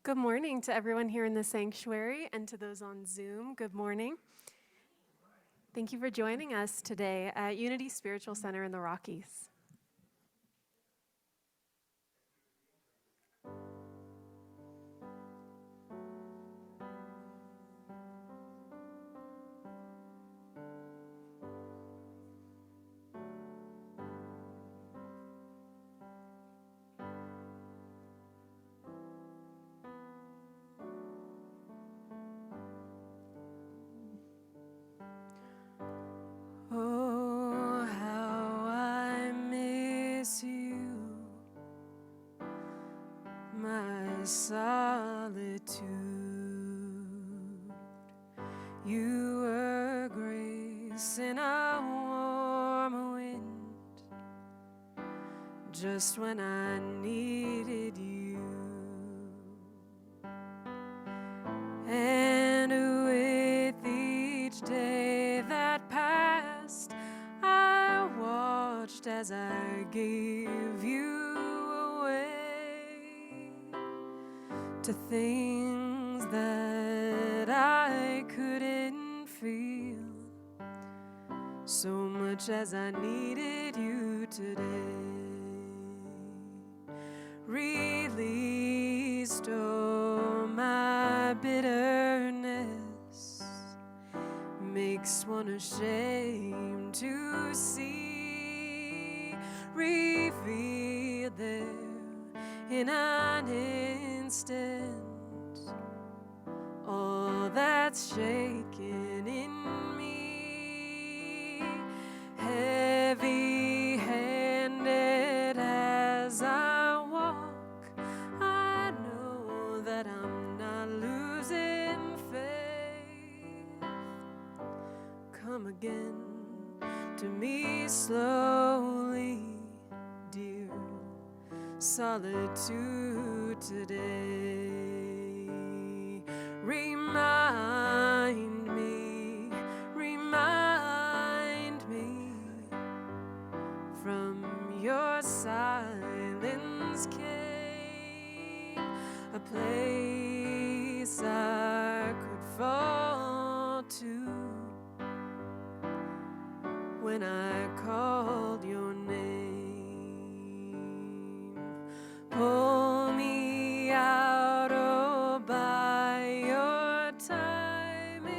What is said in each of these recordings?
Good morning to everyone here in the sanctuary and to those on Zoom. Good morning. Thank you for joining us today at Unity Spiritual Center in the Rockies. Oh, how I miss you, my solitude. You were grace in a warm wind, just when I needed you. And with each day that passed, I watched as I gave you away to things that I couldn't feel, so much as I needed you today. Released all my bitterness, makes one ashamed to see, revealed there in an instant all that's shaken in me, heavy-handed as I walk. I know that I'm not losing faith. Come again to me slowly, dear solitude today. Remind me from your silence came a place I could fall to when I called your name. Pull me out, oh, by your timing.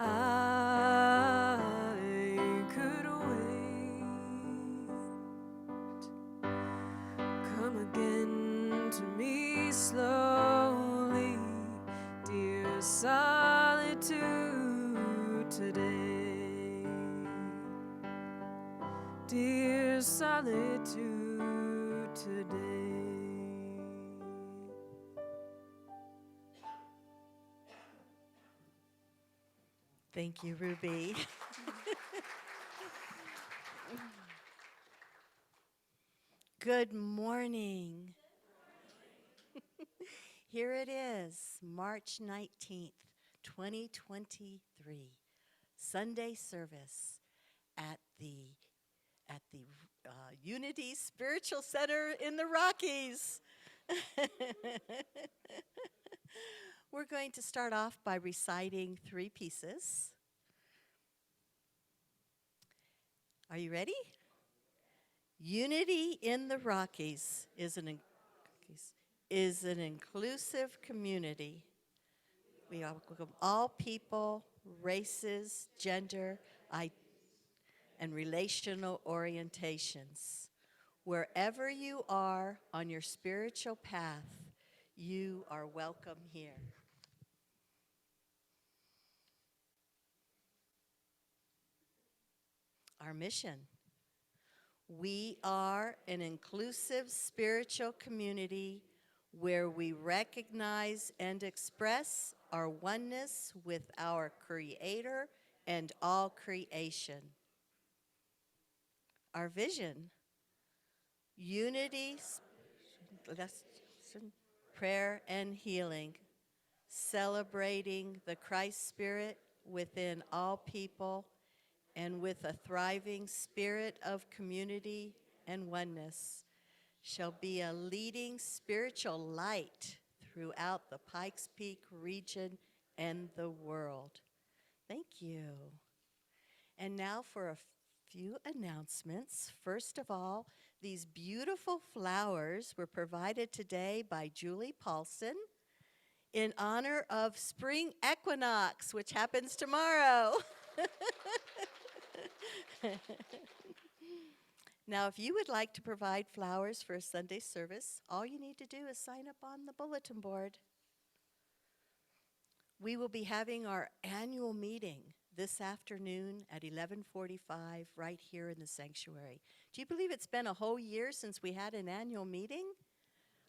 I could wait. Come again to me slowly, dear solitude today. Dear solitude today. Thank you, Ruby. Good morning. Here it is, March 19th, 2023, Sunday service at the Unity Spiritual Center in the Rockies. We're going to start off by reciting 3 pieces. Are you ready? Unity in the Rockies is an inclusive community. We welcome all people, races, gender, and relational orientations. Wherever you are on your spiritual path, you are welcome here. Our mission. We are an inclusive spiritual community where we recognize and express our oneness with our Creator and all creation. Our vision, unity, prayer and healing, celebrating the Christ Spirit within all people and with a thriving spirit of community and oneness, shall be a leading spiritual light throughout the Pikes Peak region and the world. Thank you. And now for a few announcements. First of all, these beautiful flowers were provided today by Julie Paulson in honor of spring equinox, which happens tomorrow. Now, if you would like to provide flowers for a Sunday service, all you need to do is sign up on the bulletin board. We will be having our annual meeting this afternoon at 11:45 right here in the sanctuary. Do you believe it's been a whole year since we had an annual meeting?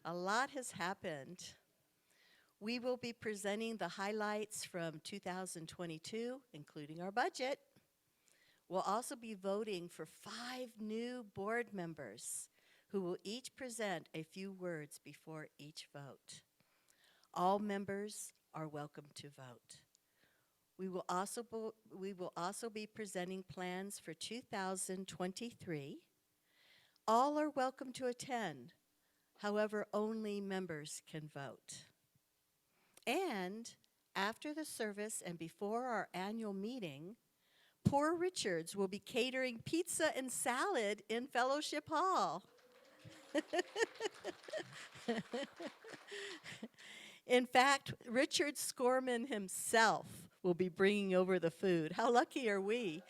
A lot has happened. We will be presenting the highlights from 2022, including our budget. We'll also be voting for 5 new board members who will each present a few words before each vote. All members are welcome to vote. We will also be presenting plans for 2023. All are welcome to attend. However, only members can vote. And after the service and before our annual meeting, Poor Richard's will be catering pizza and salad in Fellowship Hall. In fact, Richard Scorman himself will be bringing over the food. How lucky are we?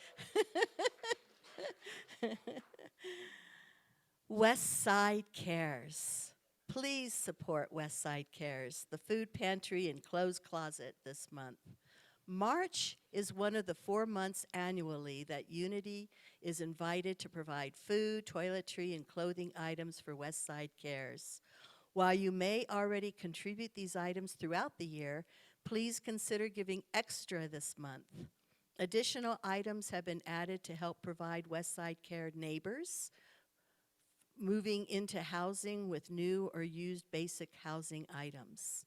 West Side Cares. Please support West Side Cares, the food pantry and clothes closet this month. March is one of the 4 months annually that Unity is invited to provide food, toiletry, and clothing items for West Side Cares. While you may already contribute these items throughout the year, please consider giving extra this month. Additional items have been added to help provide West Side Care neighbors moving into housing with new or used basic housing items.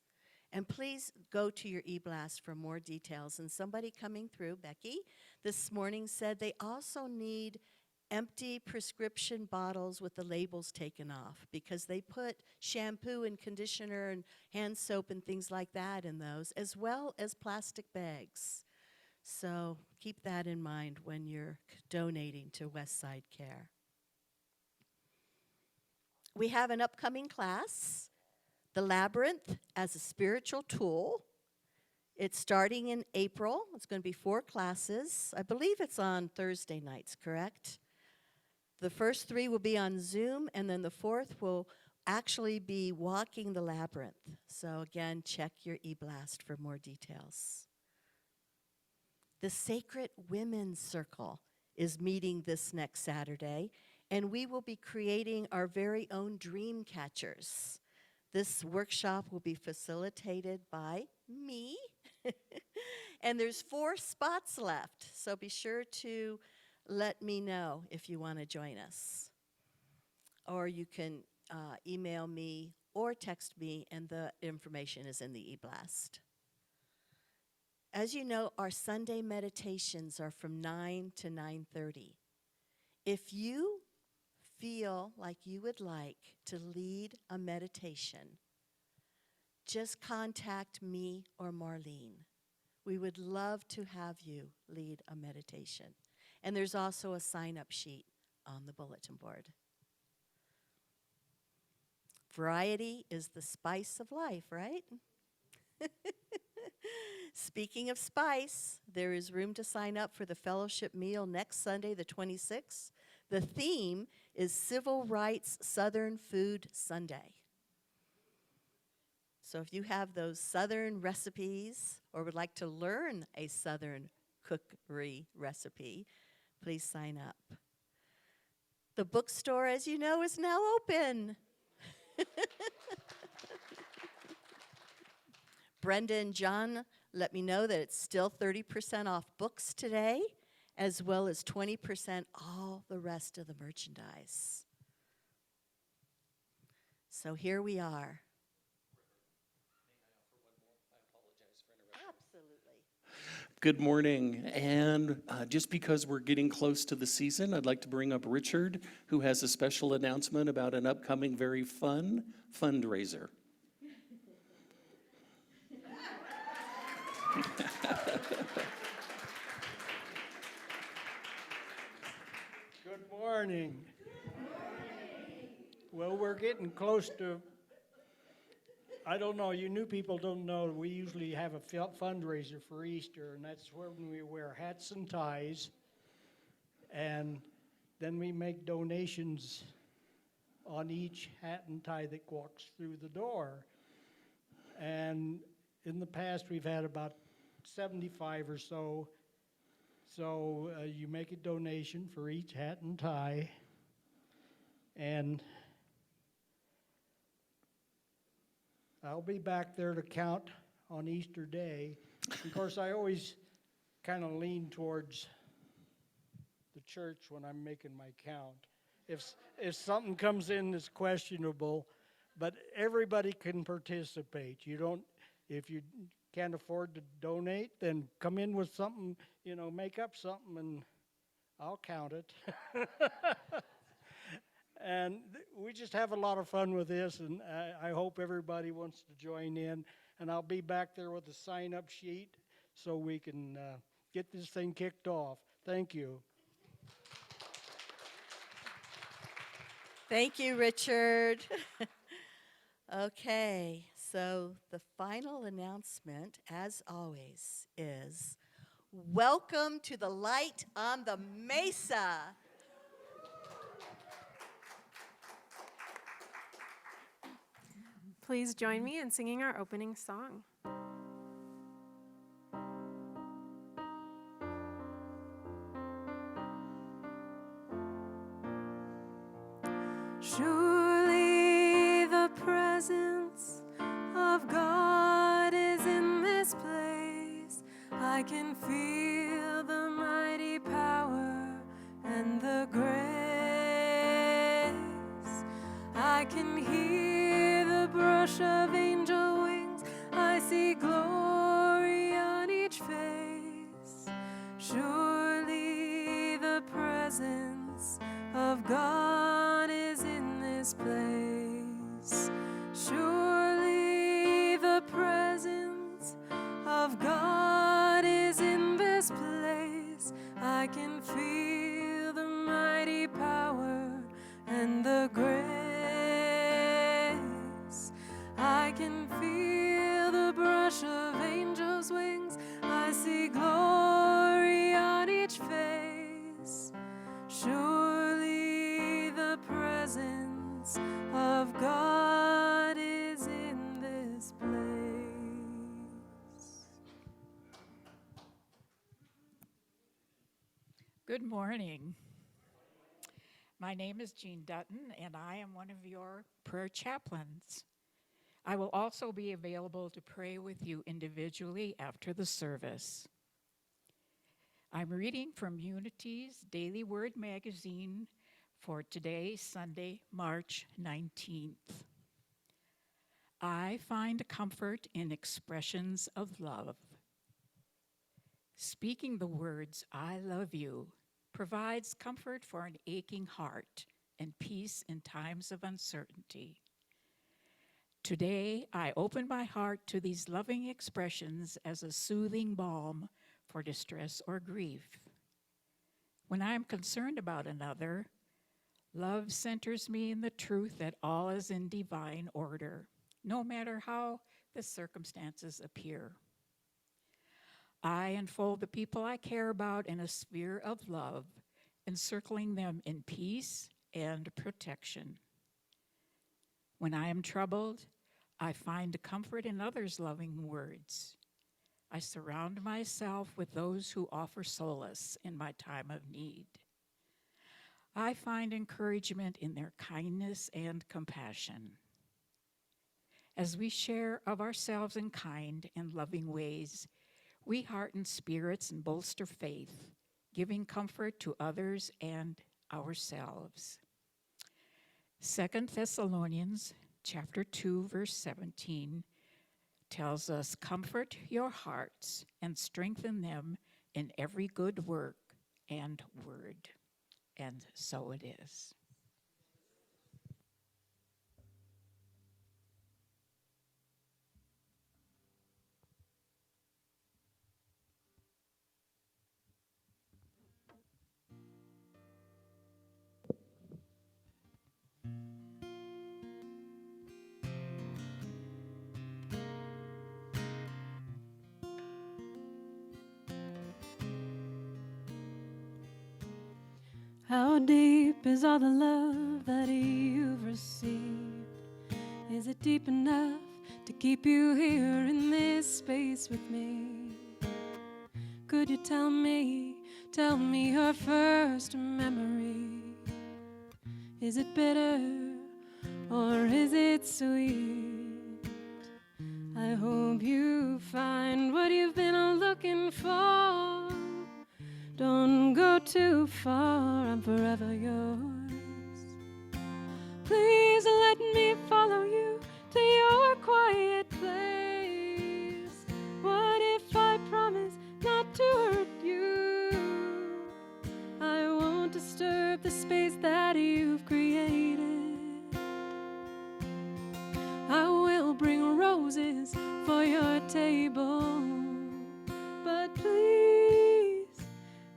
And please go to your e-blast for more details. And somebody coming through, Becky, this morning said they also need empty prescription bottles with the labels taken off because they put shampoo and conditioner and hand soap and things like that in those, as well as plastic bags. So keep that in mind when you're donating to West Side Care. We have an upcoming class, The Labyrinth as a Spiritual Tool. It's starting in April. It's going to be 4 classes. I believe it's on Thursday nights, correct? The first 3 will be on Zoom, and then the 4th will actually be walking the labyrinth. So again, check your e-blast for more details. The Sacred Women's Circle is meeting this next Saturday, and we will be creating our very own dream catchers. This workshop will be facilitated by me, and there's 4 spots left, so be sure to let me know if you want to join us. Or you can email me or text me, and the information is in the e-blast. As you know, our Sunday meditations are from 9 to 9:30. If you feel like you would like to lead a meditation, just contact me or Marlene. We would love to have you lead a meditation. And there's also a sign-up sheet on the bulletin board. Variety is the spice of life, right? Speaking of spice, there is room to sign up for the fellowship meal next Sunday, the 26th. The theme is Civil Rights Southern Food Sunday. So if you have those Southern recipes or would like to learn a Southern cookery recipe, please sign up. The bookstore, as you know, is now open. Brenda and John let me know that it's still 30% off books today, as well as 20% all the rest of the merchandise. So here we are. May I offer one more? I apologize for interrupting. Absolutely. Good morning. And just because we're getting close to the season, I'd like to bring up Richard, who has a special announcement about an upcoming very fun fundraiser. Good morning. Well, we're getting close to, I don't know, you new people don't know, we usually have a fundraiser for Easter, and that's when we wear hats and ties, and then we make donations on each hat and tie that walks through the door. And in the past, we've had about 75 or so. So you make a donation for each hat and tie, and I'll be back there to count on Easter Day. Of course, I always kind of lean towards the church when I'm making my count. If something comes in that's questionable, but everybody can participate. If you can't afford to donate, then come in with something, make up something, and I'll count it. And we just have a lot of fun with this, and I hope everybody wants to join in. And I'll be back there with a sign-up sheet so we can get this thing kicked off. Thank you. Thank you, Richard. Okay, so the final announcement, as always, is welcome to the light on the Mesa. Please join me in singing our opening song. Surely the presence of God is in this place. I can feel the mighty power and the grace. I can hear the brush of angel wings. I see glory on each face. Surely the presence of God is in this place. Surely the presence of God is in this place. I can feel the mighty power and the grace. I can feel the brush of angels' wings. I see glory on each face. Surely the presence of God is in this place. Good morning. My name is Jean Dutton, and I am one of your prayer chaplains. I will also be available to pray with you individually after the service. I'm reading from Unity's Daily Word magazine for today, Sunday, March 19th. I find comfort in expressions of love. Speaking the words, "I love you," provides comfort for an aching heart and peace in times of uncertainty. Today, I open my heart to these loving expressions as a soothing balm for distress or grief. When I am concerned about another, love centers me in the truth that all is in divine order, no matter how the circumstances appear. I enfold the people I care about in a sphere of love, encircling them in peace and protection. When I am troubled, I find comfort in others' loving words. I surround myself with those who offer solace in my time of need. I find encouragement in their kindness and compassion. As we share of ourselves in kind and loving ways, we hearten spirits and bolster faith, giving comfort to others and ourselves. 2 Thessalonians chapter 2, verse 17 tells us, "Comfort your hearts and strengthen them in every good work and word." And so it is. How deep is all the love that you've received? Is it deep enough to keep you here in this space with me? Could you tell me your first memory? Is it bitter or is it sweet? I hope you find what you've been looking for. Don't go too far, I'm forever yours. Please let me follow you to your quiet place. What if I promise not to hurt you? I won't disturb the space that you've created. I will bring roses for your table, but please,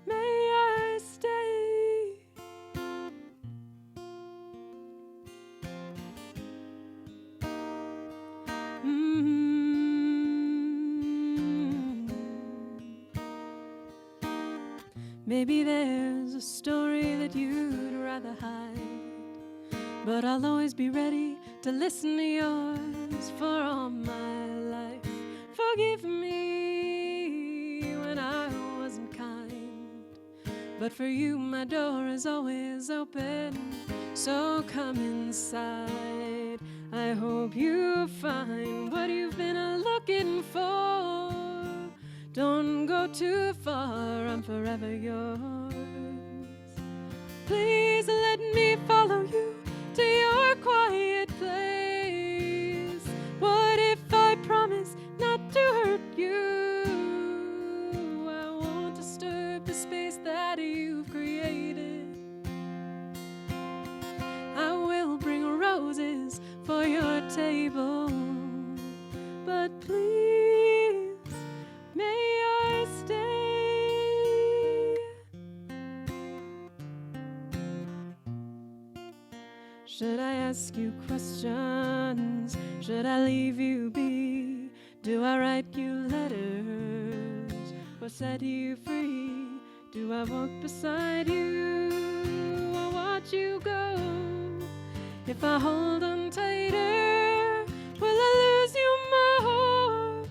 may I stay? Maybe there's a story that you'd rather hide, but I'll always be ready to listen to yours for all my life. Forgive me when I wasn't kind, but for you my door is always open, so come inside. I hope you find what you've been looking for. Don't go too far, I'm forever yours. Please let me follow you to your quiet place. What if I promise not to hurt you? I won't disturb the space that you've created. I will bring roses for your table, but please, may I stay? Should I ask you questions? Should I leave you be? Do I write you letters or set you free? Do I walk beside you or watch you go? If I hold on tighter, will I lose you more?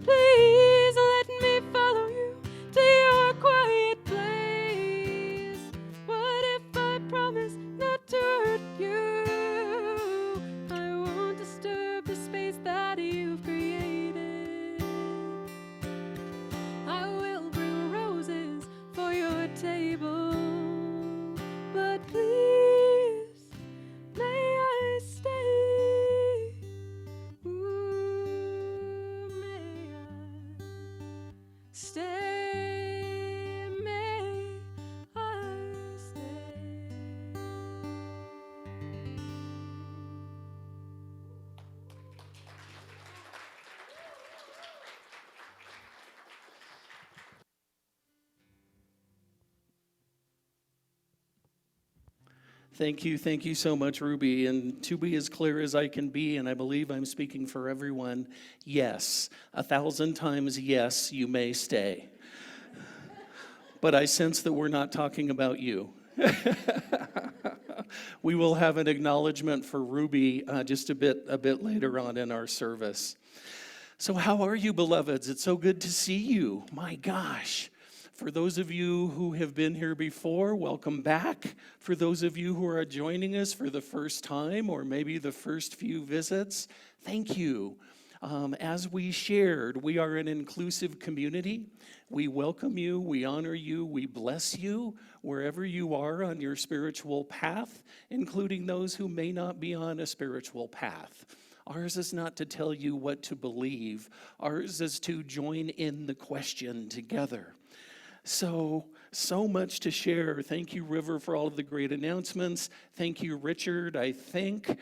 Please let me follow you to your quiet place. What if I promise not to hurt you? I won't disturb the space that you've created. I will bring roses for your table, but please, may I stay? Ooh, may I stay? May I stay? Thank you so much, Ruby. And to be as clear as I can be, and I believe I'm speaking for everyone, yes, 1,000 times yes, you may stay. But I sense that we're not talking about you. We will have an acknowledgement for Ruby just a bit later on in our service. So how are you, beloveds? It's so good to see you. My gosh. For those of you who have been here before, welcome back. For those of you who are joining us for the first time or maybe the first few visits, thank you. As we shared, we are an inclusive community. We welcome you, we honor you, we bless you wherever you are on your spiritual path, including those who may not be on a spiritual path. Ours is not to tell you what to believe. Ours is to join in the question together. So much to share. Thank you, River, for all of the great announcements. Thank you, Richard, I think.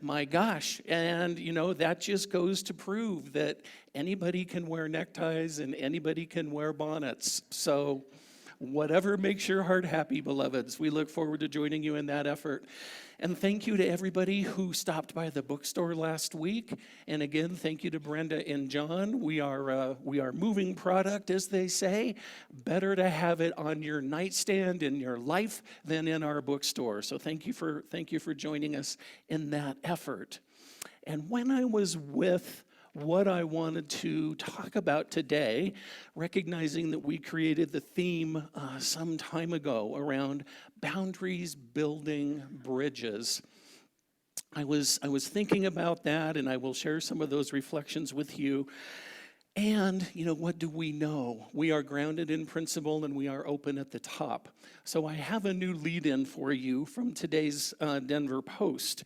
My gosh. And, that just goes to prove that anybody can wear neckties and anybody can wear bonnets. So whatever makes your heart happy, beloveds, we look forward to joining you in that effort. And thank you to everybody who stopped by the bookstore last week. And again, thank you to Brenda and John. We are moving product, as they say. Better to have it on your nightstand in your life than in our bookstore. So thank you for joining us in that effort. And when I was with what I wanted to talk about today, recognizing that we created the theme some time ago around boundaries building bridges. I was thinking about that, and I will share some of those reflections with you. And, what do we know? We are grounded in principle and we are open at the top. So I have a new lead-in for you from today's Denver Post.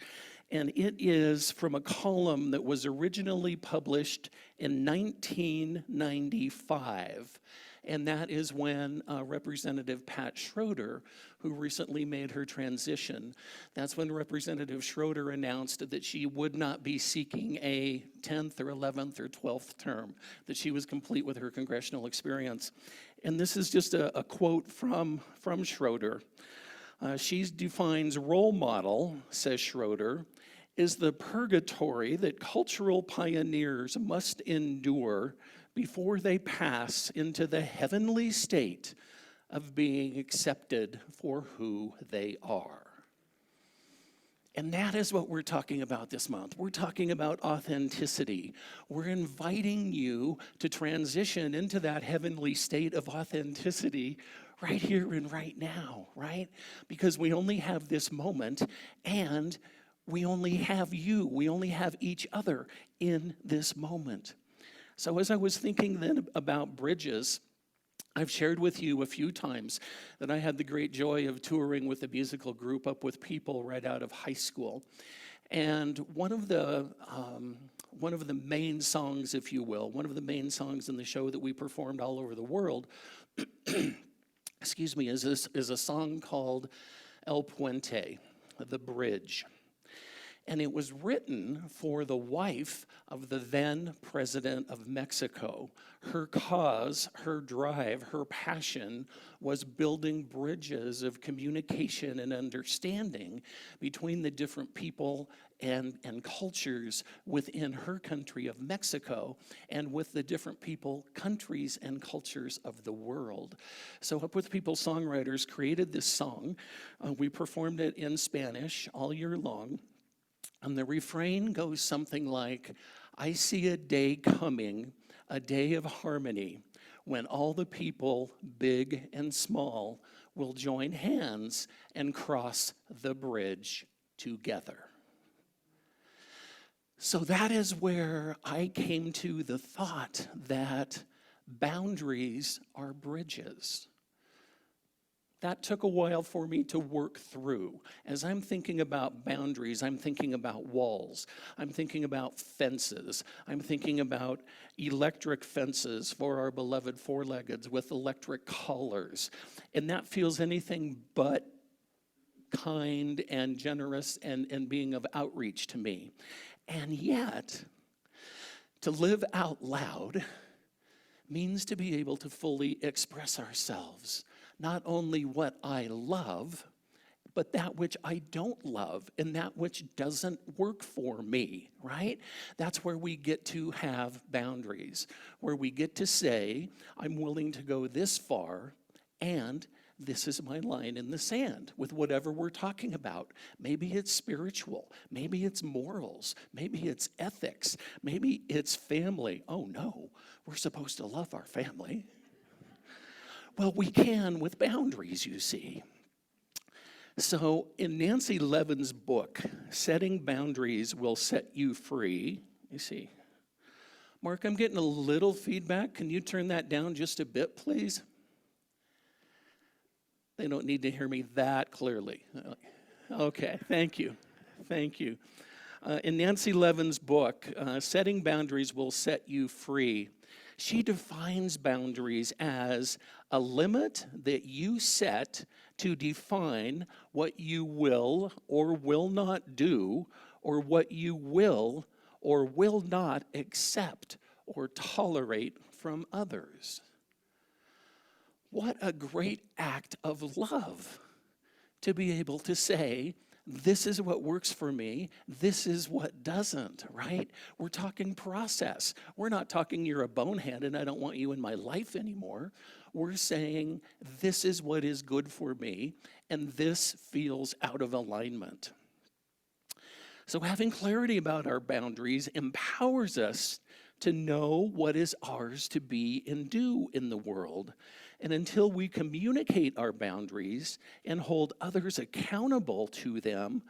And it is from a column that was originally published in 1995. And that is when Representative Pat Schroeder, who recently made her transition, that's when Representative Schroeder announced that she would not be seeking a 10th or 11th or 12th term, that she was complete with her congressional experience. And this is just a quote from Schroeder. She defines role model, says Schroeder, is the purgatory that cultural pioneers must endure before they pass into the heavenly state of being accepted for who they are. And that is what we're talking about this month. We're talking about authenticity. We're inviting you to transition into that heavenly state of authenticity right here and right now, right? Because we only have this moment, and we only have you, we only have each other in this moment. So as I was thinking then about bridges, I've shared with you a few times that I had the great joy of touring with a musical group Up With People right out of high school. And one of the main songs, if you will, one of the main songs in the show that we performed all over the world, excuse me, is a song called El Puente, the bridge. And it was written for the wife of the then president of Mexico. Her cause, her drive, her passion was building bridges of communication and understanding between the different people and cultures within her country of Mexico and with the different people, countries, and cultures of the world. So Up With People songwriters created this song. We performed it in Spanish all year long. And the refrain goes something like, I see a day coming, a day of harmony, when all the people, big and small, will join hands and cross the bridge together. So that is where I came to the thought that boundaries are bridges. That took a while for me to work through. As I'm thinking about boundaries, I'm thinking about walls. I'm thinking about fences. I'm thinking about electric fences for our beloved four-leggeds with electric collars. And that feels anything but kind and generous and being of outreach to me. And yet, to live out loud means to be able to fully express ourselves. Not only what I love, but that which I don't love and that which doesn't work for me, right? That's where we get to have boundaries, where we get to say, I'm willing to go this far, and this is my line in the sand with whatever we're talking about. Maybe it's spiritual, maybe it's morals, maybe it's ethics, maybe it's family. Oh no, we're supposed to love our family. Well, we can with boundaries, you see. So in Nancy Levin's book, Setting Boundaries Will Set You Free, you see. Mark, I'm getting a little feedback. Can you turn that down just a bit, please? They don't need to hear me that clearly. Okay, thank you. Thank you. In Nancy Levin's book, Setting Boundaries Will Set You Free, she defines boundaries as a limit that you set to define what you will or will not do, or what you will or will not accept or tolerate from others. What a great act of love to be able to say, this is what works for me, this is what doesn't, right? We're talking process. We're not talking you're a bonehead and I don't want you in my life anymore. We're saying this is what is good for me and this feels out of alignment. So having clarity about our boundaries empowers us to know what is ours to be and do in the world. And until we communicate our boundaries and hold others accountable to them,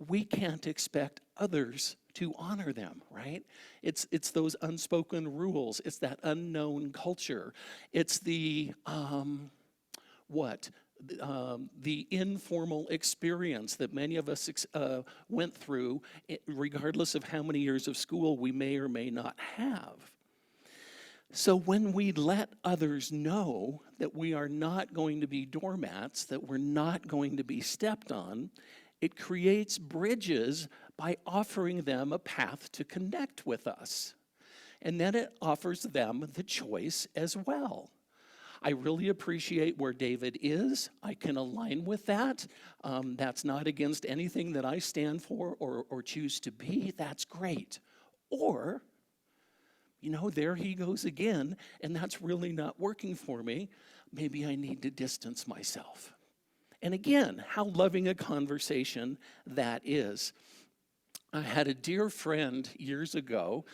we can't expect others to honor them, right? It's those unspoken rules. It's that unknown culture. It's the the informal experience that many of us went through, regardless of how many years of school we may or may not have. So when we let others know that we are not going to be doormats, that we're not going to be stepped on, it creates bridges by offering them a path to connect with us. And then it offers them the choice as well. I really appreciate where David is. I can align with that. That's not against anything that I stand for or choose to be. That's great. Or, you know, there he goes again, and that's really not working for me. Maybe I need to distance myself. And again, how loving a conversation that is. I had a dear friend years ago,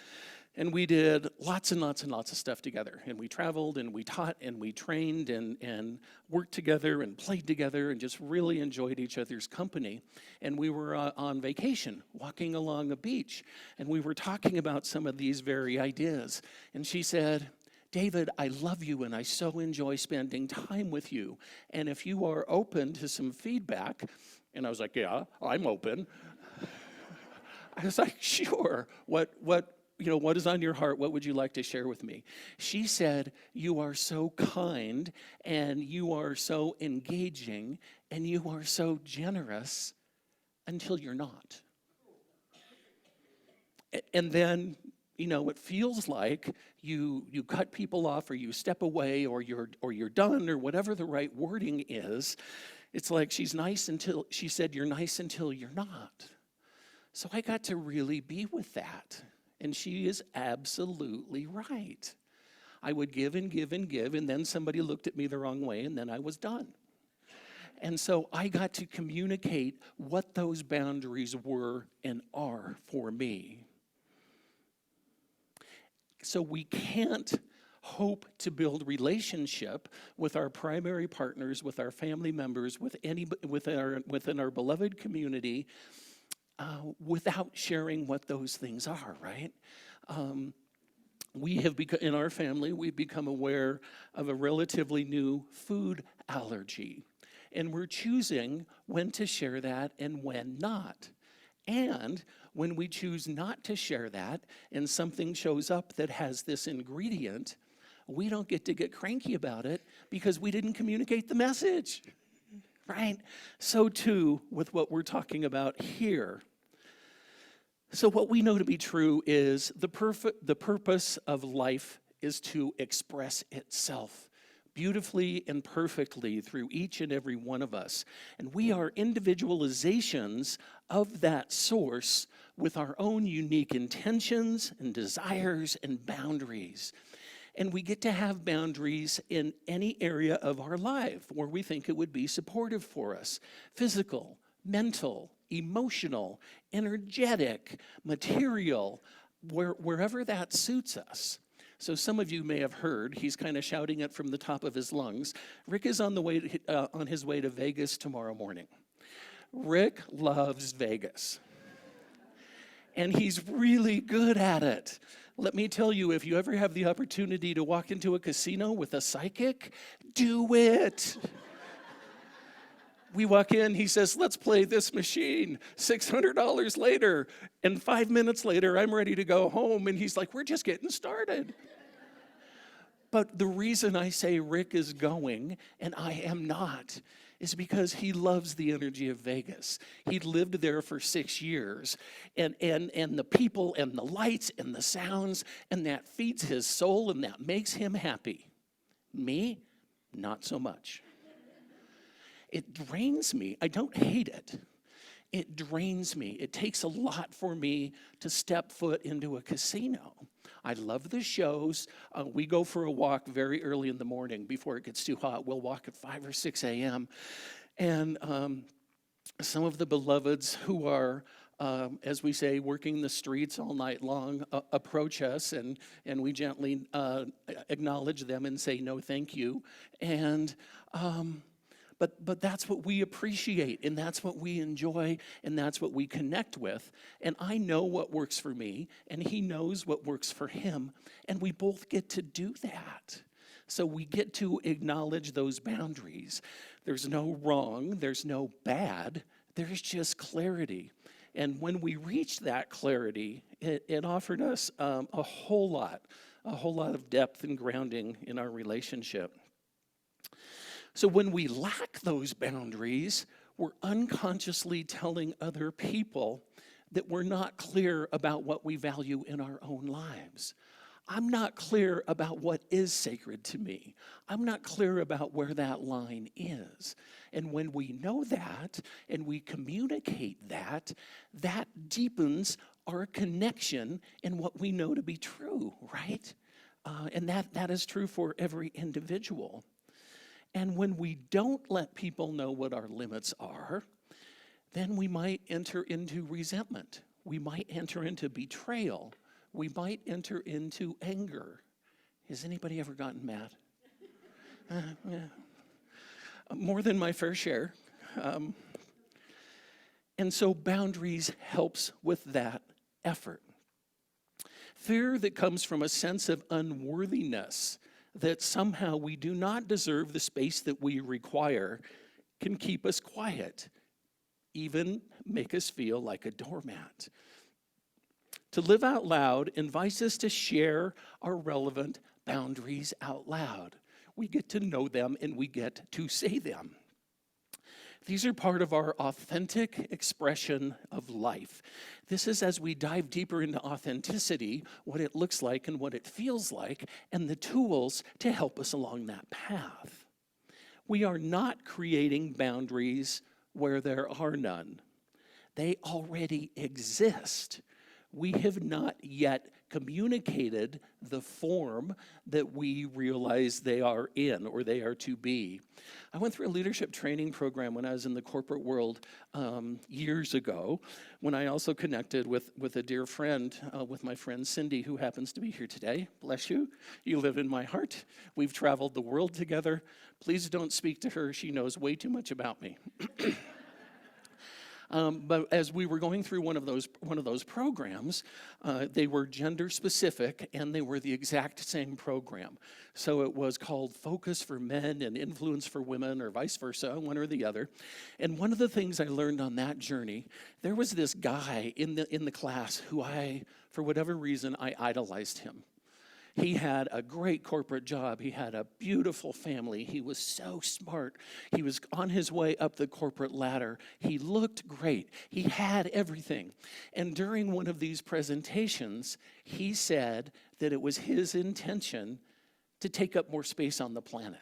and we did lots and lots and lots of stuff together. And we traveled, and we taught, and we trained, and worked together, and played together, and just really enjoyed each other's company. And we were on vacation, walking along a beach, and we were talking about some of these very ideas. And she said, David, I love you, and I so enjoy spending time with you. And if you are open to some feedback, and I was like, yeah, I'm open. I was like, sure, what is on your heart? What would you like to share with me? She said, you are so kind, and you are so engaging, and you are so generous until you're not. And then, it feels like you cut people off, or you step away, or you're done, or whatever the right wording is. It's like she said, you're nice until you're not. So I got to really be with that. And she is absolutely right. I would give and give and give, and then somebody looked at me the wrong way, and then I was done. And so I got to communicate what those boundaries were and are for me. So we can't hope to build relationship with our primary partners, with our family members, within our beloved community, without sharing what those things are, right? We have become, in our family, we've become aware of a relatively new food allergy. And we're choosing when to share that and when not. And when we choose not to share that and something shows up that has this ingredient, we don't get to get cranky about it because we didn't communicate the message, right? So too with what we're talking about here. So what we know to be true is the purpose of life is to express itself beautifully and perfectly through each and every one of us. And we are individualizations of that source with our own unique intentions and desires and boundaries. And we get to have boundaries in any area of our life where we think it would be supportive for us. Physical, mental, emotional, energetic, material, wherever that suits us. So some of you may have heard, he's kind of shouting it from the top of his lungs. Rick is on his way to Vegas tomorrow morning. Rick loves Vegas. And he's really good at it. Let me tell you, if you ever have the opportunity to walk into a casino with a psychic, do it. We walk in, he says, let's play this machine. $600 later. And 5 minutes later, I'm ready to go home. And he's like, we're just getting started. But the reason I say Rick is going and I am not is because he loves the energy of Vegas. He lived there for 6 years, and the people and the lights and the sounds, and that feeds his soul and that makes him happy. Me, not so much. It drains me. I don't hate it. It drains me. It takes a lot for me to step foot into a casino. I love the shows. We go for a walk very early in the morning before it gets too hot. We'll walk at 5 or 6 a.m. And some of the beloveds who are, as we say, working the streets all night long, approach us, and we gently acknowledge them and say, no, thank you. And But that's what we appreciate, and that's what we enjoy, and that's what we connect with. And I know what works for me, and he knows what works for him, and we both get to do that. So we get to acknowledge those boundaries. There's no wrong, there's no bad, there's just clarity. And when we reached that clarity, it offered us a whole lot of depth and grounding in our relationship. So when we lack those boundaries, we're unconsciously telling other people that we're not clear about what we value in our own lives. I'm not clear about what is sacred to me. I'm not clear about where that line is. And when we know that and we communicate that, that deepens our connection in what we know to be true, right? And that is true for every individual. And when we don't let people know what our limits are, then we might enter into resentment. We might enter into betrayal. We might enter into anger. Has anybody ever gotten mad? Yeah. More than my fair share. And so boundaries helps with that effort. Fear that comes from a sense of unworthiness, that somehow we do not deserve the space that we require, can keep us quiet, even make us feel like a doormat. To live out loud invites us to share our relevant boundaries out loud. We get to know them and we get to say them. These are part of our authentic expression of life. This is as we dive deeper into authenticity, what it looks like and what it feels like, and the tools to help us along that path. We are not creating boundaries where there are none. They already exist. We have not yet communicated the form that we realize they are in or they are to be. I went through a leadership training program when I was in the corporate world years ago, when I also connected with a dear friend, with my friend Cindy, who happens to be here today. Bless you. You live in my heart. We've traveled the world together. Please don't speak to her. She knows way too much about me. But as we were going through one of those programs, they were gender specific and they were the exact same program. So it was called Focus for Men and Influence for Women, or vice versa, one or the other. And one of the things I learned on that journey, there was this guy in the class who for whatever reason, I idolized him. He had a great corporate job. He had a beautiful family. He was so smart. He was on his way up the corporate ladder. He looked great. He had everything. And during one of these presentations, he said that it was his intention to take up more space on the planet.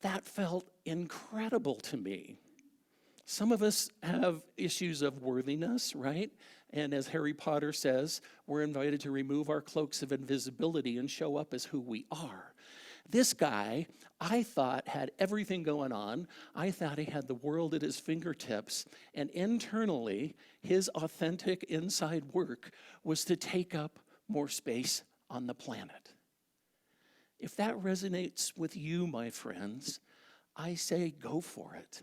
That felt incredible to me. Some of us have issues of worthiness, right? And as Harry Potter says, we're invited to remove our cloaks of invisibility and show up as who we are. This guy, I thought, had everything going on. I thought he had the world at his fingertips. And internally, his authentic inside work was to take up more space on the planet. If that resonates with you, my friends, I say go for it.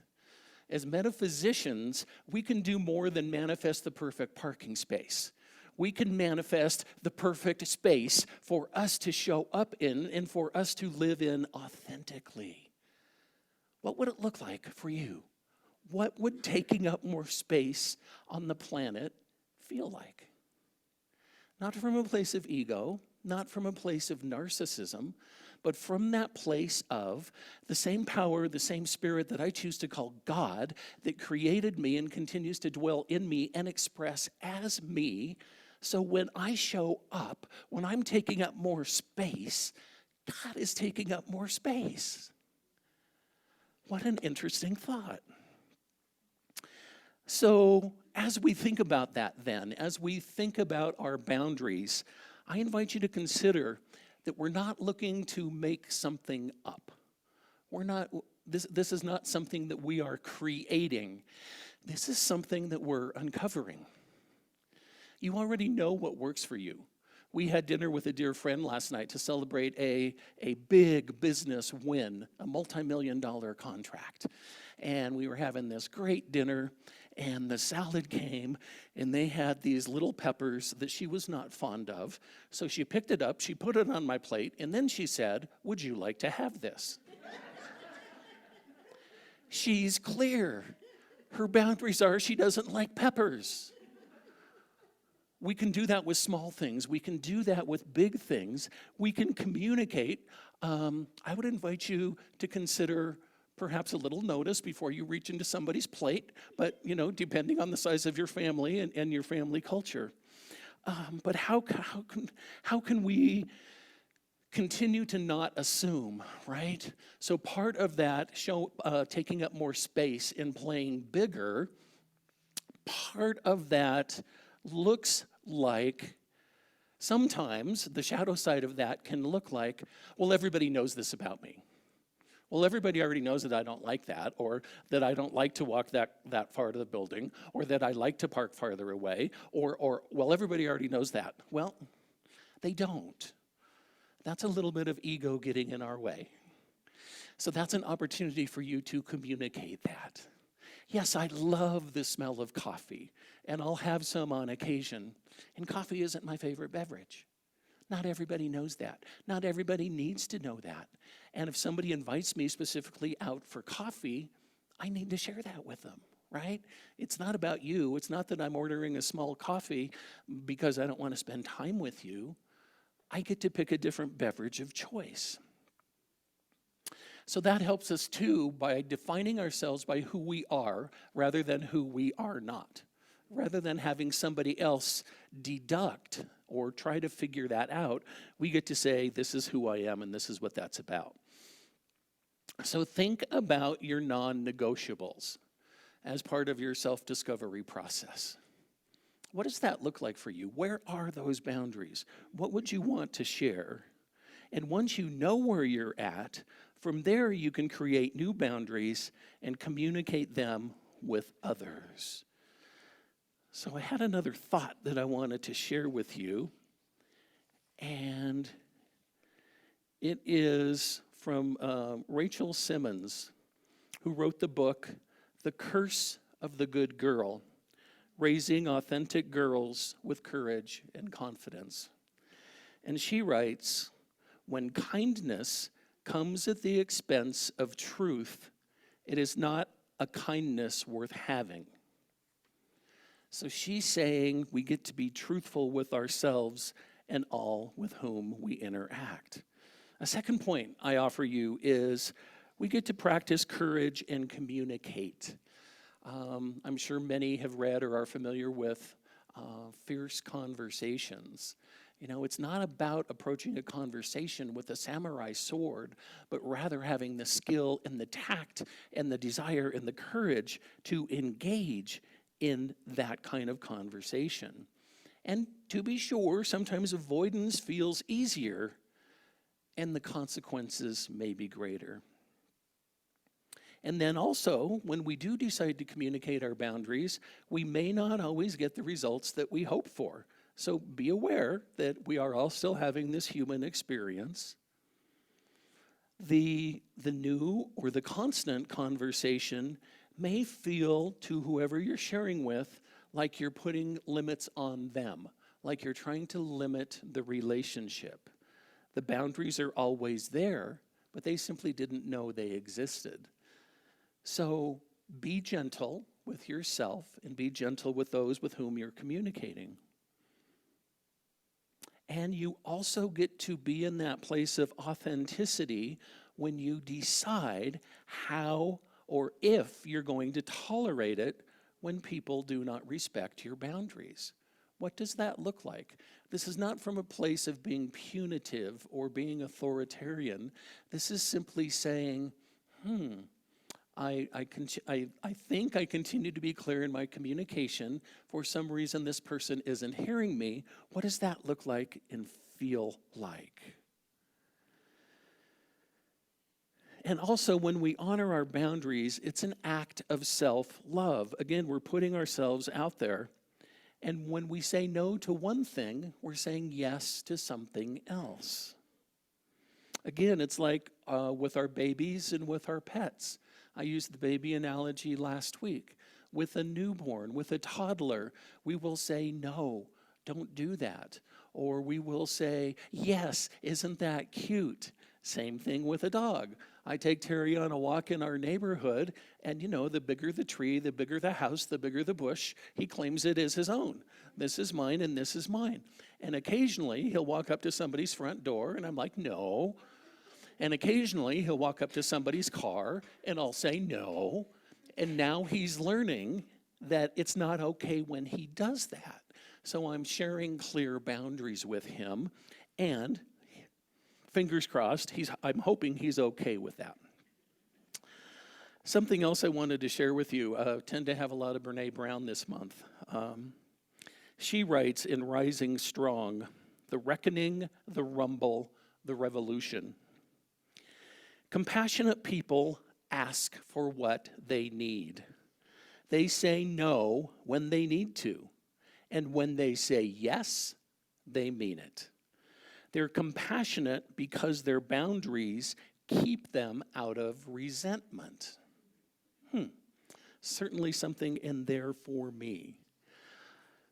As metaphysicians, we can do more than manifest the perfect parking space. we can manifest the perfect space for us to show up in and for us to live in authentically. What would it look like for you? What would taking up more space on the planet feel like? Not from a place of ego, not from a place of narcissism, but from that place of the same power, the same spirit that I choose to call God, that created me and continues to dwell in me and express as me. So when I show up, when I'm taking up more space, God is taking up more space. What an interesting thought. So as we think about that then, as we think about our boundaries, I invite you to consider that we're not looking to make something up. This is not something that we are creating. This is something that we're uncovering. You already know what works for you. We had dinner with a dear friend last night to celebrate a big business win, a multi-million-dollar contract. And we were having this great dinner, and the salad came, and they had these little peppers that she was not fond of. So she picked it up, she put it on my plate, and then she said, "Would you like to have this?" She's clear. Her boundaries are she doesn't like peppers. We can do that with small things. We can do that with big things. We can communicate. I would invite you to consider perhaps a little notice before you reach into somebody's plate, but depending on the size of your family and your family culture. But how can we continue to not assume, right? So part of that taking up more space and playing bigger, part of that looks like, sometimes the shadow side of that can look like, well, everybody knows this about me. Well, everybody already knows that I don't like that, or that I don't like to walk that far to the building, or that I like to park farther away, or well, everybody already knows that. Well, they don't. That's a little bit of ego getting in our way. So that's an opportunity for you to communicate that. Yes, I love the smell of coffee, and I'll have some on occasion. And coffee isn't my favorite beverage. Not everybody knows that. Not everybody needs to know that. And if somebody invites me specifically out for coffee, I need to share that with them, right? It's not about you. It's not that I'm ordering a small coffee because I don't want to spend time with you. I get to pick a different beverage of choice. So that helps us too by defining ourselves by who we are rather than who we are not. Rather than having somebody else deduct or try to figure that out, we get to say, this is who I am and this is what that's about. So think about your non-negotiables as part of your self-discovery process. What does that look like for you? Where are those boundaries? What would you want to share? And once you know where you're at, from there you can create new boundaries and communicate them with others. So I had another thought that I wanted to share with you, and it is from Rachel Simmons, who wrote the book, The Curse of the Good Girl, Raising Authentic Girls with Courage and Confidence. And she writes, when kindness comes at the expense of truth, it is not a kindness worth having. So she's saying we get to be truthful with ourselves and all with whom we interact. A second point I offer you is we get to practice courage and communicate. I'm sure many have read or are familiar with Fierce Conversations. It's not about approaching a conversation with a samurai sword, but rather having the skill and the tact and the desire and the courage to engage in that kind of conversation. And to be sure, sometimes avoidance feels easier and the consequences may be greater. And then also, when we do decide to communicate our boundaries, we may not always get the results that we hope for. So be aware that we are all still having this human experience. The new or the constant conversation may feel to whoever you're sharing with like you're putting limits on them, like you're trying to limit the relationship. The boundaries are always there, but they simply didn't know they existed. So be gentle with yourself and be gentle with those with whom you're communicating. And you also get to be in that place of authenticity when you decide how or if you're going to tolerate it when people do not respect your boundaries. What does that look like? This is not from a place of being punitive or being authoritarian. This is simply saying, I think I continue to be clear in my communication. For some reason, this person isn't hearing me. What does that look like and feel like? And also, when we honor our boundaries, it's an act of self-love. Again, we're putting ourselves out there. And when we say no to one thing, we're saying yes to something else. Again, it's like with our babies and with our pets. I used the baby analogy last week. With a newborn, with a toddler, we will say, no, don't do that. Or we will say, yes, isn't that cute? Same thing with a dog. I take Terry on a walk in our neighborhood, and the bigger the tree, the bigger the house, the bigger the bush, he claims it is his own. This is mine and this is mine. And occasionally he'll walk up to somebody's front door, and I'm like, no. And occasionally he'll walk up to somebody's car, and I'll say no. And now he's learning that it's not okay when he does that. So I'm sharing clear boundaries with him, and fingers crossed, I'm hoping he's okay with that. Something else I wanted to share with you, tend to have a lot of Brene Brown this month. She writes in Rising Strong, the reckoning, the rumble, the revolution. Compassionate people ask for what they need. They say no when they need to. And when they say yes, they mean it. They're compassionate because their boundaries keep them out of resentment. Certainly something in there for me.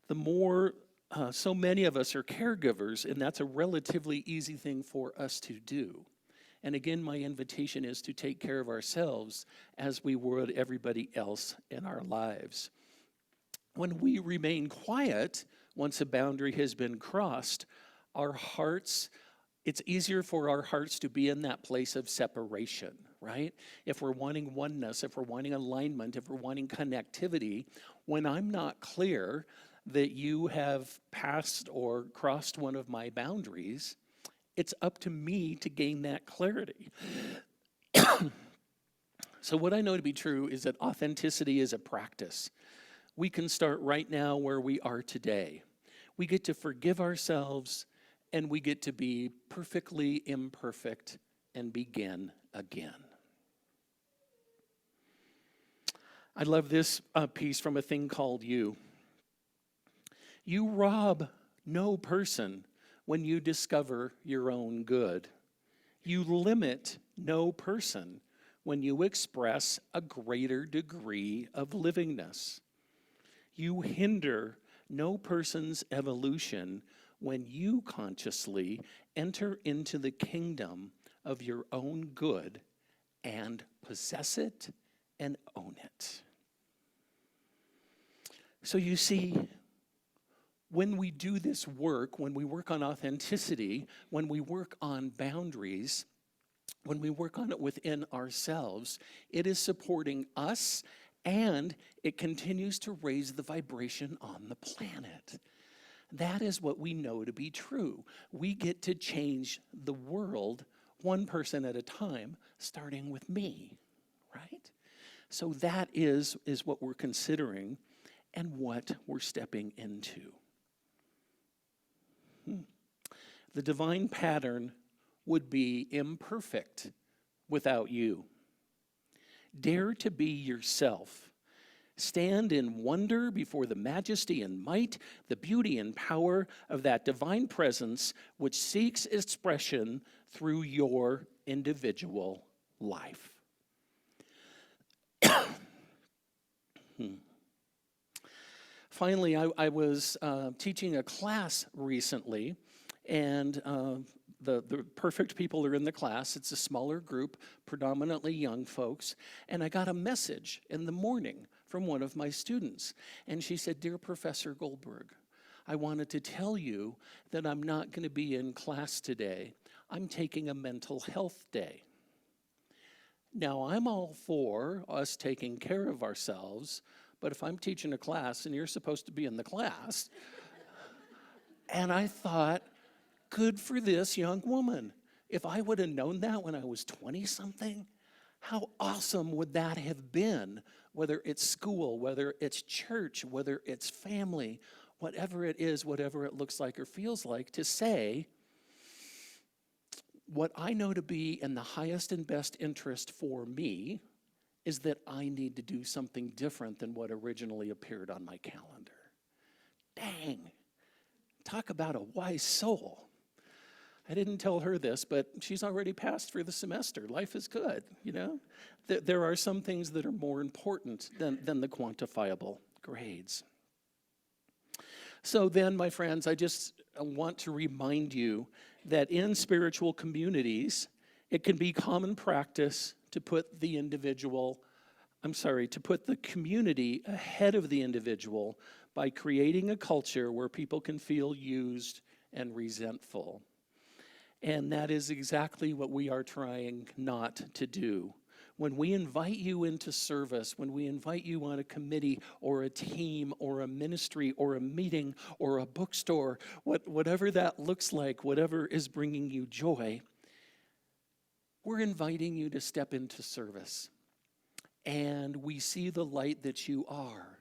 The more, so many of us are caregivers, and that's a relatively easy thing for us to do. And again, my invitation is to take care of ourselves as we would everybody else in our lives. When we remain quiet, once a boundary has been crossed, our hearts, it's easier for our hearts to be in that place of separation, right? If we're wanting oneness, if we're wanting alignment, if we're wanting connectivity, when I'm not clear that you have passed or crossed one of my boundaries, it's up to me to gain that clarity. So what I know to be true is that authenticity is a practice. We can start right now where we are today. We get to forgive ourselves, and we get to be perfectly imperfect and begin again. I love this piece from a thing called You. You rob no person when you discover your own good. You limit no person when you express a greater degree of livingness. You hinder no person's evolution when you consciously enter into the kingdom of your own good and possess it and own it. So you see, when we do this work, when we work on authenticity, when we work on boundaries, when we work on it within ourselves, it is supporting us, and it continues to raise the vibration on the planet. That is what we know to be true. We get to change the world one person at a time, starting with me, right? So that is what we're considering and what we're stepping into. The divine pattern would be imperfect without you. Dare to be yourself. Stand in wonder before the majesty and might, the beauty and power of that divine presence which seeks expression through your individual life. finally, I was teaching a class recently, and the perfect people are in the class. It's a smaller group, predominantly young folks, and I got a message in the morning from one of my students, and she said, "Dear Professor Goldberg, I wanted to tell you that I'm not going to be in class today. I'm taking a mental health day." Now, I'm all for us taking care of ourselves, but if I'm teaching a class and you're supposed to be in the class, and I thought, good for this young woman. If I would have known that when I was 20-something, how awesome would that have been? Whether it's school, whether it's church, whether it's family, whatever it is, whatever it looks like or feels like, to say, what I know to be in the highest and best interest for me is that I need to do something different than what originally appeared on my calendar. Dang, talk about a wise soul. I didn't tell her this, but she's already passed for the semester. Life is good, you know? There are some things that are more important than the quantifiable grades. So then, my friends, I just want to remind you that in spiritual communities, it can be common practice to put the community ahead of the individual by creating a culture where people can feel used and resentful. And that is exactly what we are trying not to do. When we invite you into service, when we invite you on a committee or a team or a ministry or a meeting or a bookstore, whatever that looks like, whatever is bringing you joy, we're inviting you to step into service. And we see the light that you are.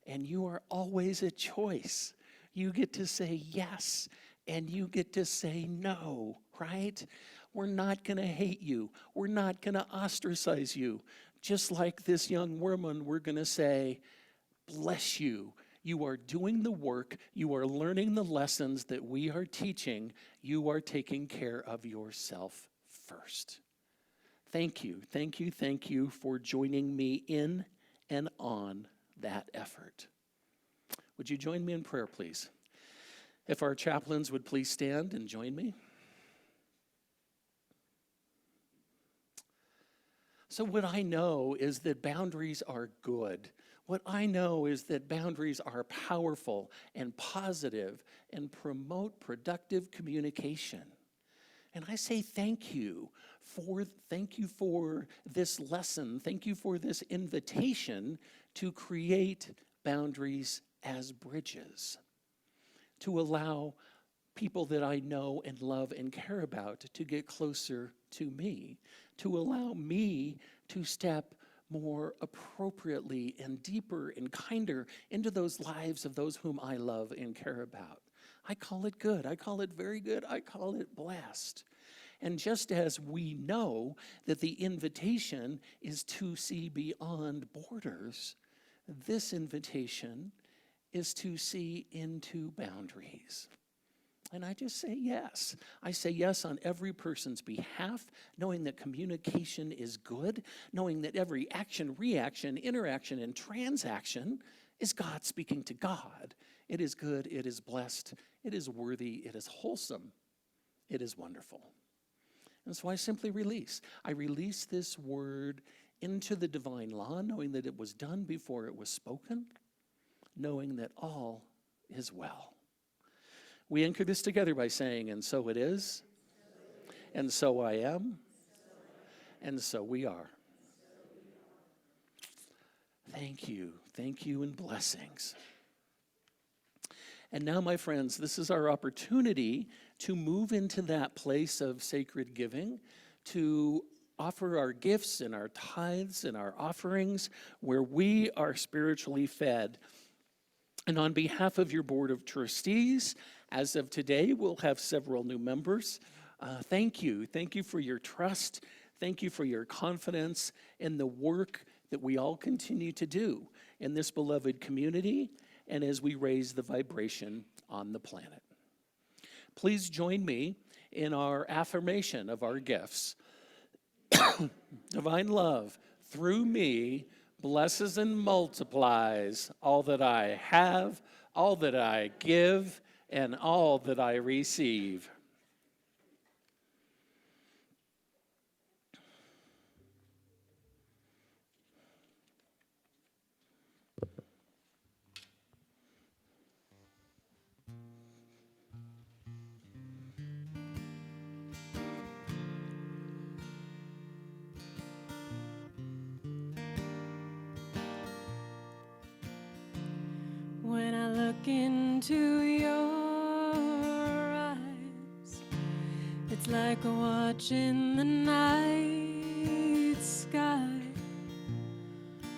And you are always a choice. You get to say yes, and you get to say no, right? We're not going to hate you. We're not going to ostracize you. Just like this young woman, we're going to say, bless you. You are doing the work. You are learning the lessons that we are teaching. You are taking care of yourself first. Thank you, thank you, thank you for joining me in and on that effort. Would you join me in prayer, please? If our chaplains would please stand and join me. So what I know is that boundaries are good. What I know is that boundaries are powerful and positive and promote productive communication. And I say thank you for this lesson. Thank you for this invitation to create boundaries as bridges, to allow people that I know and love and care about to get closer to me, to allow me to step more appropriately and deeper and kinder into those lives of those whom I love and care about. I call it good. I call it very good. I call it blessed. And just as we know that the invitation is to see beyond borders, this invitation is to see into boundaries. And I just say yes. I say yes on every person's behalf, knowing that communication is good, knowing that every action, reaction, interaction, and transaction is God speaking to God. It is good, it is blessed, it is worthy, it is wholesome, it is wonderful. And so I simply release. I release this word into the divine law, knowing that it was done before it was spoken, knowing that all is well. We anchor this together by saying, and so it is, and so I am, and so we are. Thank you, and blessings. And now, my friends, this is our opportunity to move into that place of sacred giving, to offer our gifts and our tithes and our offerings where we are spiritually fed. And on behalf of your Board of Trustees, as of today, we'll have several new members. Thank you. Thank you for your trust. Thank you for your confidence in the work that we all continue to do in this beloved community and as we raise the vibration on the planet. Please join me in our affirmation of our gifts. Divine love, through me, blesses and multiplies all that I have, all that I give, and all that I receive. When I look into your eyes, it's like watching the night sky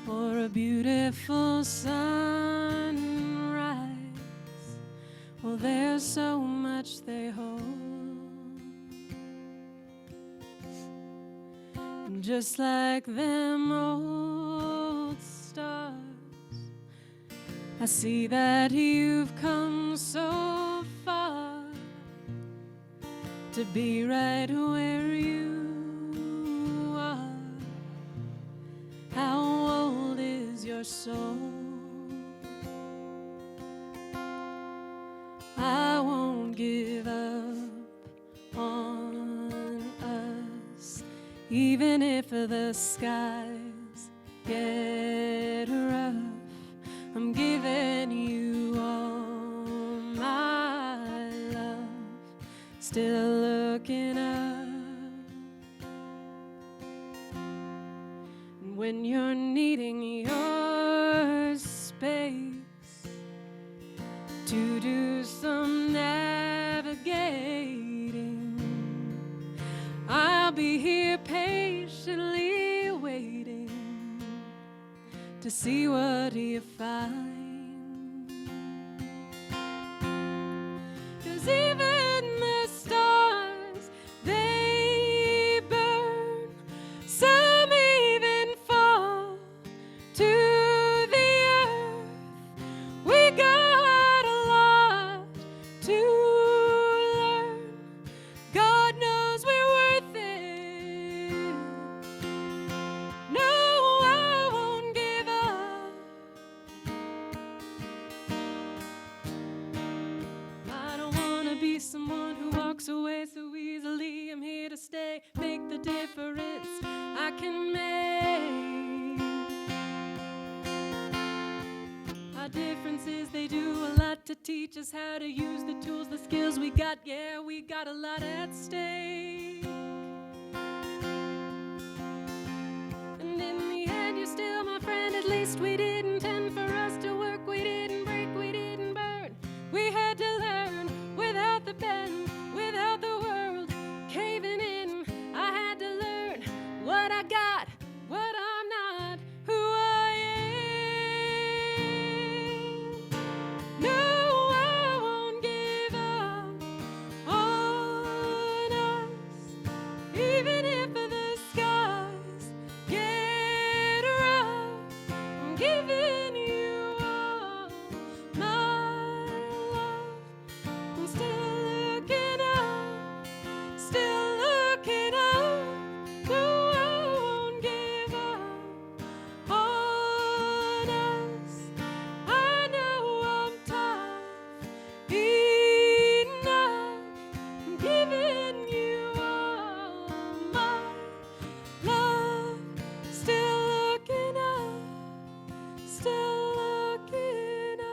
or a beautiful sunrise. Well, there's so much they hold. And just like them old stars, I see that you've come so far to be right where you are. How old is your soul? I won't give up on us, even if the skies get rough. I'm giving you all my love, still looking up. And when you're needing your space to do some navigating, I'll be here patiently waiting to see what you find. 'Cause even the stars, they burn. Some even fall to the earth. We got a lot to learn. God knows we're worth it. No, I won't give up. I don't wanna be someone who walks away so easily. I'm here to stay, make the difference I can make. Our differences, they do a lot to teach us how to use the tools, the skills we got. Yeah, we got a lot at stake. And in the end, you're still my friend. At least we didn't intend for us to work. We didn't break, we didn't burn. We had to learn without the bend, without the world caving in. I had to learn what I got, what I'm not, who I am. No, I won't give up on us, even if the skies get rough. I'm giving you all my love. I'm still looking up, still looking up. No, I won't give up on us. I know I'm tough enough. I'm giving you all my love. Still looking up, still looking up.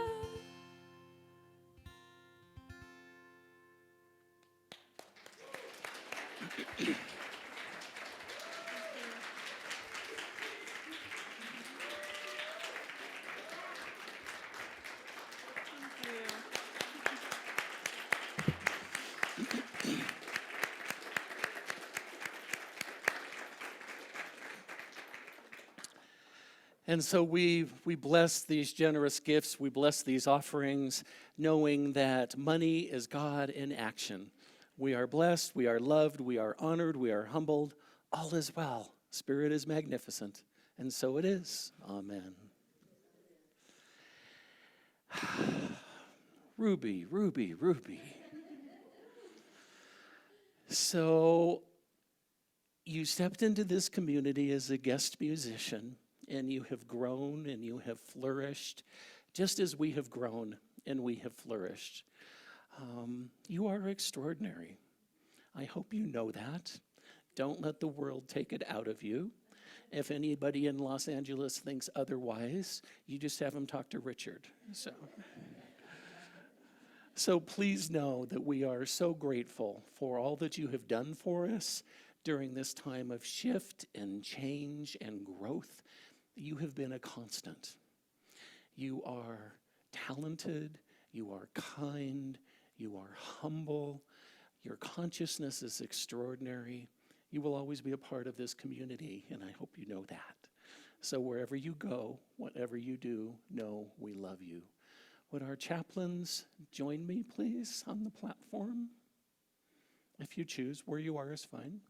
And so we bless these generous gifts, we bless these offerings, knowing that money is God in action. We are blessed, we are loved, we are honored, we are humbled. All is well. Spirit is magnificent. And so it is. Amen. Ruby, Ruby, Ruby. So you stepped into this community as a guest musician, and you have grown and you have flourished, just as we have grown and we have flourished. You are extraordinary. I hope you know that. Don't let the world take it out of you. If anybody in Los Angeles thinks otherwise, you just have them talk to Richard. So please know that we are so grateful for all that you have done for us during this time of shift and change and growth. You have been a constant. You are talented, you are kind, you are humble, your consciousness is extraordinary. You will always be a part of this community, and I hope you know that. So wherever you go, whatever you do, know we love you. Would our chaplains join me, please, on the platform? If you choose, where you are is fine.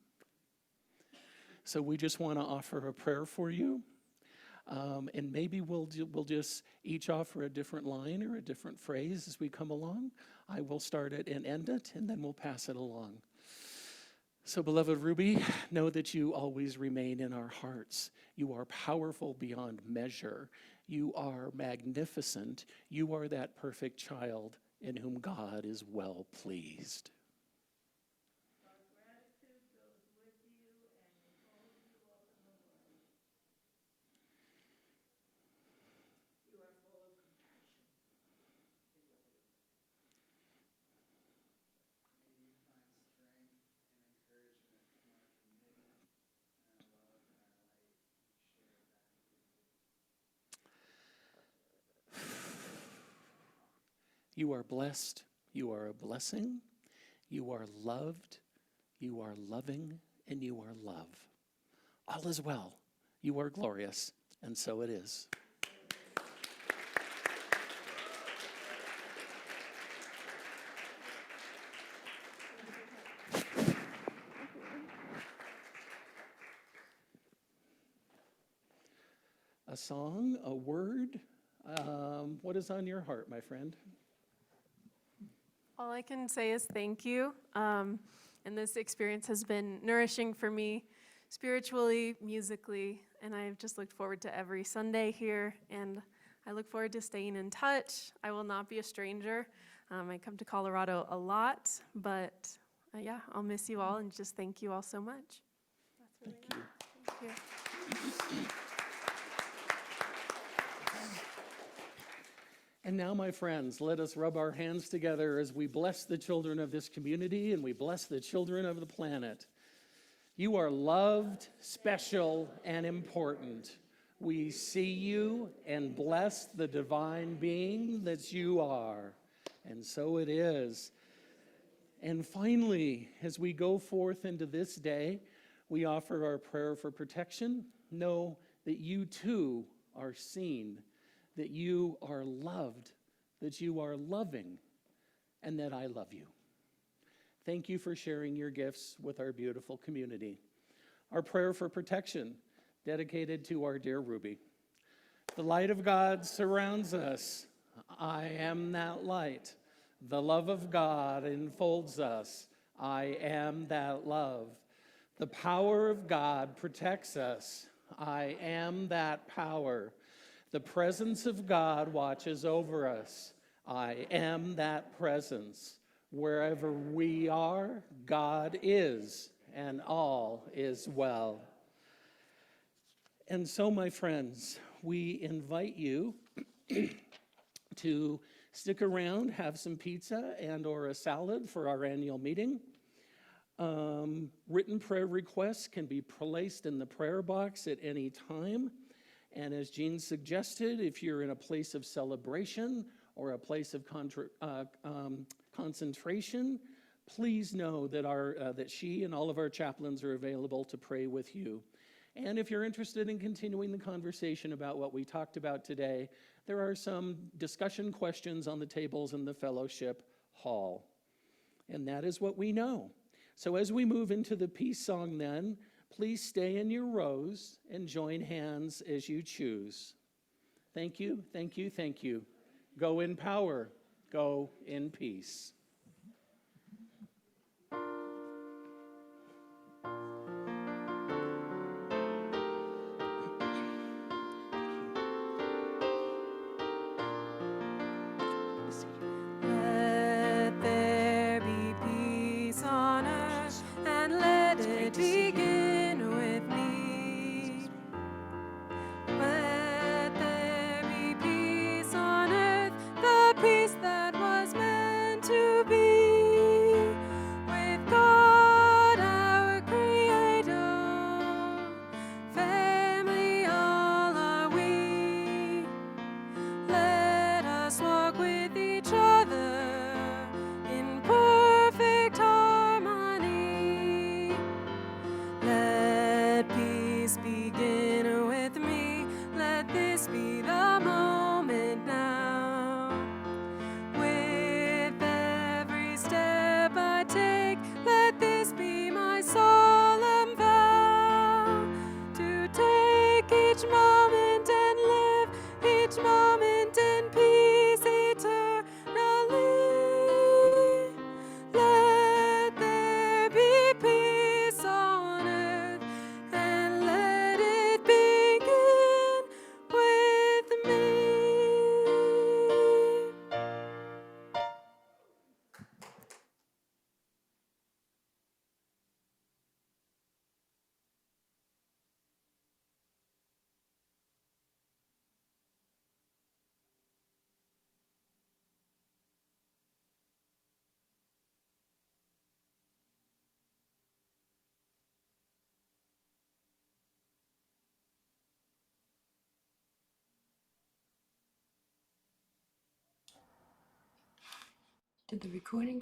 So we just want to offer a prayer for you. And maybe we'll just each offer a different line or a different phrase as we come along. I will start it and end it, and then we'll pass it along. So, beloved Ruby, know that you always remain in our hearts. You are powerful beyond measure. You are magnificent. You are that perfect child in whom God is well pleased. You are blessed, you are a blessing, you are loved, you are loving, and you are love. All is well. You are glorious, and so it is. A song, a word, what is on your heart, my friend? All I can say is thank you. And this experience has been nourishing for me spiritually, musically, and I've just looked forward to every Sunday here, and I look forward to staying in touch. I will not be a stranger. I come to Colorado a lot, but yeah, I'll miss you all, and just thank you all so much. Thank you. Thank you. And now, my friends, let us rub our hands together as we bless the children of this community and we bless the children of the planet. You are loved, special, and important. We see you and bless the divine being that you are. And so it is. And finally, as we go forth into this day, we offer our prayer for protection. Know that you too are seen, that you are loved, that you are loving, and that I love you. Thank you for sharing your gifts with our beautiful community. Our prayer for protection, dedicated to our dear Ruby. The light of God surrounds us. I am that light. The love of God enfolds us. I am that love. The power of God protects us. I am that power. The presence of God watches over us. I am that presence. Wherever we are, God is, and all is well. And so, my friends, we invite you to stick around, have some pizza and or a salad for our annual meeting. Written prayer requests can be placed in the prayer box at any time. And as Jean suggested, if you're in a place of celebration or a place of concentration, please know that that she and all of our chaplains are available to pray with you. And if you're interested in continuing the conversation about what we talked about today, there are some discussion questions on the tables in the fellowship hall. And that is what we know. So as we move into the peace song then, please stay in your rows and join hands as you choose. Thank you, thank you, thank you. Go in power, go in peace. it begin with me. Let there be peace on earth, the peace that was meant to be with God our Creator. Family all are we. Let us walk with each other in perfect harmony. Let peace begin with me. Let this be the moment now. With every step I take, let this be my solemn vow. To take each moment and live each moment in peace eternally. Let there be peace on earth, and let it begin with me. Did the recording